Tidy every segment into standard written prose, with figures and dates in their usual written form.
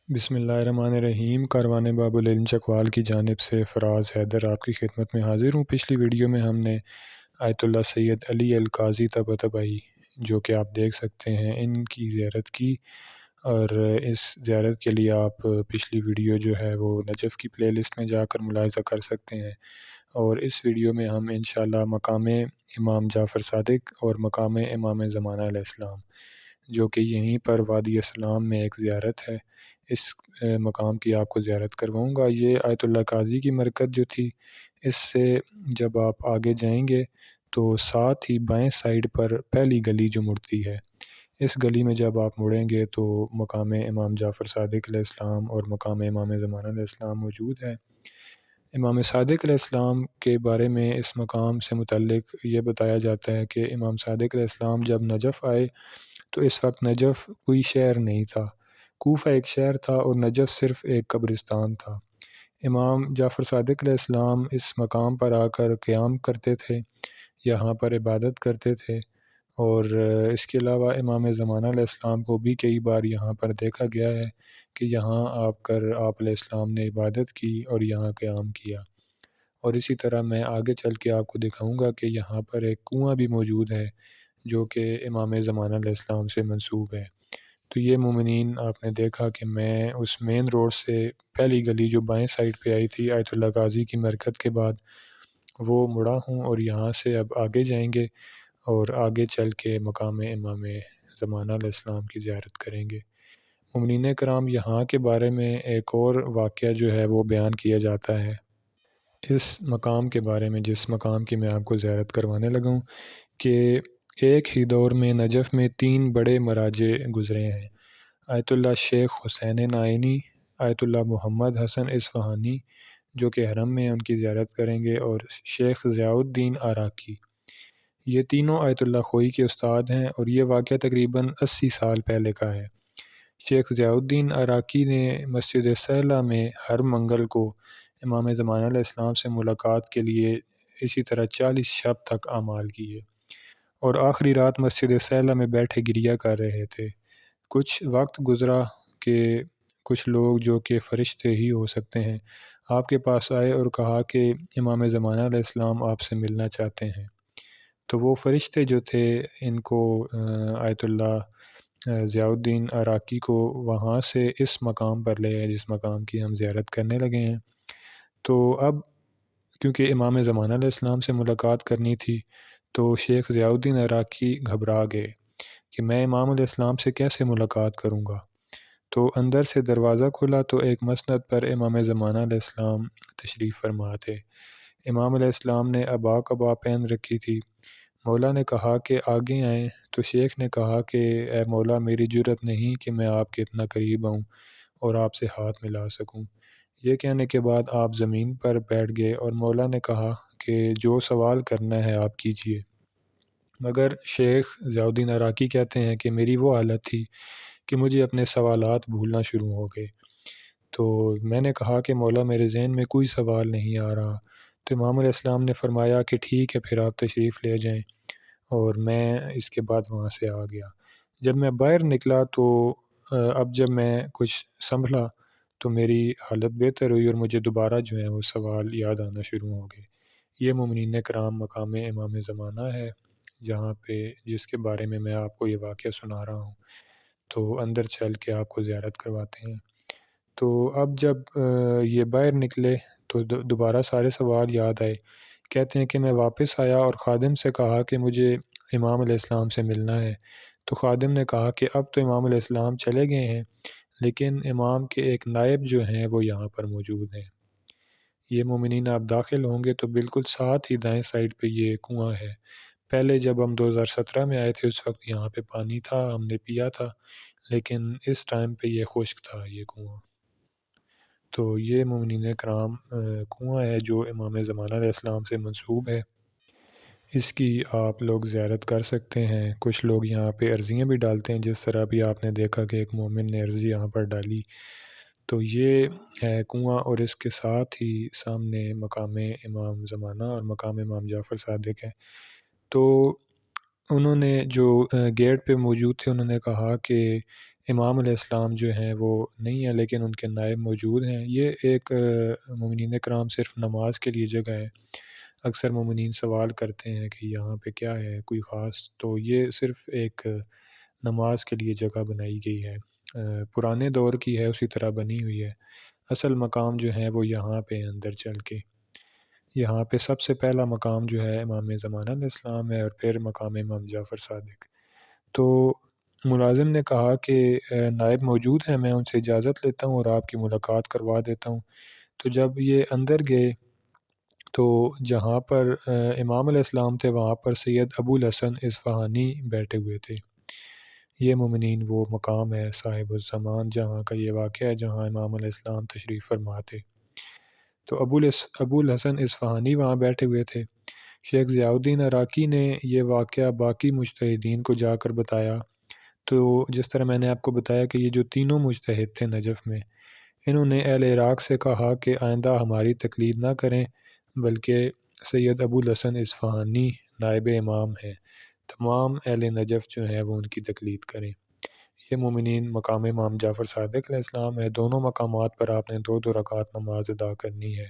بسم اللہ الرحمن الرحیم۔ کاروان باب العلم چکوال کی جانب سے فراز حیدر آپ کی خدمت میں حاضر ہوں۔ پچھلی ویڈیو میں ہم نے آیت اللہ سید علی القاضی طباطبائی جو کہ آپ دیکھ سکتے ہیں ان کی زیارت کی، اور اس زیارت کے لیے آپ پچھلی ویڈیو جو ہے وہ نجف کی پلے لسٹ میں جا کر ملاحظہ کر سکتے ہیں، اور اس ویڈیو میں ہم انشاءاللہ مقام امام جعفر صادق اور مقام امام زمانہ علیہ السلام جو کہ یہیں پر وادی اسلام میں ایک زیارت ہے، اس مقام کی آپ کو زیارت کرواؤں گا۔ یہ آیت اللہ قاضی کی مرکز جو تھی، اس سے جب آپ آگے جائیں گے تو ساتھ ہی بائیں سائیڈ پر پہلی گلی جو مڑتی ہے، اس گلی میں جب آپ مڑیں گے تو مقام امام جعفر صادق علیہ السلام اور مقام امام زمانہ علیہ السلام موجود ہے۔ امام صادق علیہ السلام کے بارے میں اس مقام سے متعلق یہ بتایا جاتا ہے کہ امام صادق علیہ السلام جب نجف آئے تو اس وقت نجف کوئی شہر نہیں تھا، کوفہ ایک شہر تھا اور نجف صرف ایک قبرستان تھا۔ امام جعفر صادق علیہ السلام اس مقام پر آ کر قیام کرتے تھے، یہاں پر عبادت کرتے تھے، اور اس کے علاوہ امام زمانہ علیہ السلام کو بھی کئی بار یہاں پر دیکھا گیا ہے کہ یہاں آپ علیہ السلام نے عبادت کی اور یہاں قیام کیا۔ اور اسی طرح میں آگے چل کے آپ کو دکھاؤں گا کہ یہاں پر ایک کنواں بھی موجود ہے جو کہ امام زمانہ علیہ السلام سے منسوب ہے۔ تو یہ مومنین آپ نے دیکھا کہ میں اس مین روڈ سے پہلی گلی جو بائیں سائڈ پہ آئی تھی آیت اللہ قاضی کی مرکز کے بعد، وہ مڑا ہوں، اور یہاں سے اب آگے جائیں گے اور آگے چل کے مقام امام زمانہ علیہ السلام کی زیارت کریں گے۔ مومنین کرام، یہاں کے بارے میں ایک اور واقعہ جو ہے وہ بیان کیا جاتا ہے اس مقام کے بارے میں، جس مقام کی میں آپ کو زیارت کروانے لگا ہوں، کہ ایک ہی دور میں نجف میں 3 بڑے مراجع گزرے ہیں: آیت اللہ شیخ حسین نائینی، آیت اللہ محمد حسن اصفہانی جو کہ حرم میں ان کی زیارت کریں گے، اور شیخ ضیاء الدین عراقی۔ یہ تینوں آیت اللہ خوئی کے استاد ہیں، اور یہ واقعہ تقریباً 80 سال پہلے کا ہے۔ شیخ ضیاء الدین عراقی نے مسجد سہلہ میں ہر منگل کو امام زمانہ علیہ السلام سے ملاقات کے لیے اسی طرح 40 شب تک اعمال کیے، اور آخری رات مسجد سہلہ میں بیٹھے گریہ کر رہے تھے۔ کچھ وقت گزرا کہ کچھ لوگ جو کہ فرشتے ہی ہو سکتے ہیں آپ کے پاس آئے اور کہا کہ امام زمانہ علیہ السلام آپ سے ملنا چاہتے ہیں۔ تو وہ فرشتے جو تھے ان کو آیت اللہ ضیاء الدین عراقی کو وہاں سے اس مقام پر لے آئے جس مقام کی ہم زیارت کرنے لگے ہیں۔ تو اب کیونکہ امام زمانہ علیہ السلام سے ملاقات کرنی تھی تو شیخ ضیاء الدین عراقی گھبرا گئے کہ میں امام علیہ السلام سے کیسے ملاقات کروں گا۔ تو اندر سے دروازہ کھلا تو ایک مسند پر امام زمانہ علیہ السلام تشریف فرما تھے۔ امام علیہ السلام نے ابا قبا پہن رکھی تھی۔ مولا نے کہا کہ آگے آئیں، تو شیخ نے کہا کہ اے مولا، میری جرت نہیں کہ میں آپ کے اتنا قریب آؤں اور آپ سے ہاتھ ملا سکوں۔ یہ کہنے کے بعد آپ زمین پر بیٹھ گئے اور مولا نے کہا کہ جو سوال کرنا ہے آپ کیجئے۔ مگر شیخ ضیاء الدین عراقی کہتے ہیں کہ میری وہ حالت تھی کہ مجھے اپنے سوالات بھولنا شروع ہو گئے۔ تو میں نے کہا کہ مولا، میرے ذہن میں کوئی سوال نہیں آ رہا۔ تو امام علیہ السلام نے فرمایا کہ ٹھیک ہے، پھر آپ تشریف لے جائیں، اور میں اس کے بعد وہاں سے آ گیا۔ جب میں باہر نکلا تو اب جب میں کچھ سنبھلا تو میری حالت بہتر ہوئی، اور مجھے دوبارہ جو ہے وہ سوال یاد آنا شروع ہو گئے۔ یہ مومنین کرام مقام امام زمانہ ہے جہاں پہ جس کے بارے میں آپ کو یہ واقعہ سنا رہا ہوں۔ تو اندر چل کے آپ کو زیارت کرواتے ہیں۔ تو اب جب یہ باہر نکلے تو دوبارہ سارے سوال یاد آئے۔ کہتے ہیں کہ میں واپس آیا اور خادم سے کہا کہ مجھے امام علیہ السلام سے ملنا ہے۔ تو خادم نے کہا کہ اب تو امام علیہ السلام چلے گئے ہیں، لیکن امام کے ایک نائب جو ہیں وہ یہاں پر موجود ہیں۔ یہ مومنین آپ داخل ہوں گے تو بالکل ساتھ ہی دائیں سائیڈ پہ یہ کنواں ہے۔ پہلے جب ہم 2017 میں آئے تھے اس وقت یہاں پہ پانی تھا، ہم نے پیا تھا، لیکن اس ٹائم پہ یہ خشک تھا یہ کنواں۔ تو یہ مومنین کرام کنواں ہے جو امام زمانہ علیہ السلام سے منسوب ہے۔ اس کی آپ لوگ زیارت کر سکتے ہیں۔ کچھ لوگ یہاں پہ عرضیاں بھی ڈالتے ہیں، جس طرح بھی آپ نے دیکھا کہ ایک مومن نے عرضی یہاں پر ڈالی۔ تو یہ ہے کنواں، اور اس کے ساتھ ہی سامنے مقام امام زمانہ اور مقام امام جعفر صادق ہے۔ تو انہوں نے جو گیٹ پہ موجود تھے انہوں نے کہا کہ امام علیہ السلام جو ہیں وہ نہیں ہیں لیکن ان کے نائب موجود ہیں۔ یہ ایک مومنین کرام صرف نماز کے لیے جگہ ہے۔ اکثر مومنین سوال کرتے ہیں کہ یہاں پہ کیا ہے کوئی خاص، تو یہ صرف ایک نماز کے لیے جگہ بنائی گئی ہے، پرانے دور کی ہے، اسی طرح بنی ہوئی ہے۔ اصل مقام جو ہے وہ یہاں پہ اندر چل کے، یہاں پہ سب سے پہلا مقام جو ہے امام زمانہ علیہ السلام ہے، اور پھر مقام امام جعفر صادق۔ تو ملازم نے کہا کہ نائب موجود ہیں، میں ان سے اجازت لیتا ہوں اور آپ کی ملاقات کروا دیتا ہوں۔ تو جب یہ اندر گئے تو جہاں پر امام علیہ السلام تھے وہاں پر سید ابو الحسن اصفہانی بیٹھے ہوئے تھے۔ یہ مومنین وہ مقام ہے صاحب الزمان جہاں کا یہ واقعہ ہے جہاں امام علیہ السلام تشریف فرما تھے۔ تو ابو الحسن اصفہانی وہاں بیٹھے ہوئے تھے۔ شیخ ضیاء الدین عراقی نے یہ واقعہ باقی مجتہدین کو جا کر بتایا۔ تو جس طرح میں نے آپ کو بتایا کہ یہ جو تینوں مجتہد تھے نجف میں، انہوں نے اہل عراق سے کہا کہ آئندہ ہماری تقلید نہ کریں، بلکہ سید ابو الحسن اصفہانی نائب امام ہیں، تمام اہل نجف جو ہیں وہ ان کی تقلید کریں۔ یہ مومنین مقام امام جعفر صادق علیہ السلام ہے۔ دونوں مقامات پر آپ نے دو دو رکعت نماز ادا کرنی ہے۔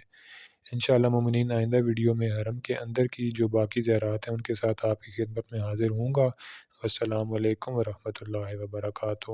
انشاءاللہ مومنین آئندہ ویڈیو میں حرم کے اندر کی جو باقی زیارات ہیں ان کے ساتھ آپ کی خدمت میں حاضر ہوں گا۔ السلام علیکم ورحمۃ اللہ وبرکاتہ۔